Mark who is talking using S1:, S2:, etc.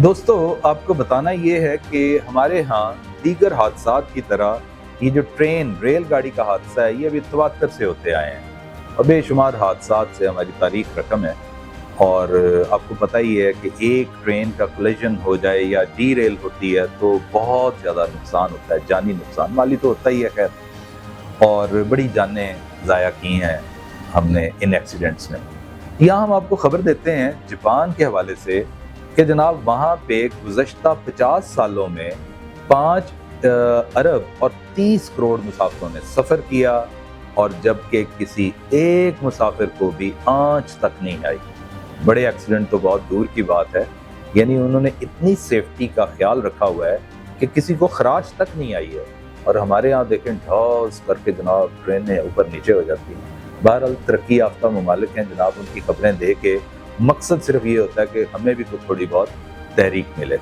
S1: दोस्तों, आपको बताना ये है कि हमारे यहाँ दीगर हादसात की तरह ये जो रेलगाड़ी का हादसा है, ये अभी तवात्तर से होते आए हैं और बेशुमार हादसात से हमारी तारीख रकम है। और आपको पता ही है कि एक ट्रेन का कोलिजन हो जाए या डीरेल होती है तो बहुत ज़्यादा नुकसान होता है, जानी नुकसान, माली तो होता ही है खैर। और बड़ी जानें ज़ाया की हैं हमने इन एक्सीडेंट्स में। यहाँ हम आपको खबर देते हैं जापान के हवाले से कि जनाब वहाँ पे गुज़श्ता 50 सालों में 5 अरब और 30 करोड़ मुसाफिरों ने सफ़र किया और जबकि किसी एक मुसाफिर को भी आँच तक नहीं आई। बड़े एक्सीडेंट तो बहुत दूर की बात है, यानी उन्होंने इतनी सेफ्टी का ख्याल रखा हुआ है कि किसी को खराश तक नहीं आई है। और हमारे यहाँ देखें ढौस करके जनाब ट्रेनें ऊपर नीचे हो जाती हैं। बहरहाल तरक्की याफ्ता ममालिक हैं जनाब, उनकी खबरें दे के मकसद सिर्फ ये होता है कि हमें भी कुछ थोड़ी बहुत तहरीक मिले।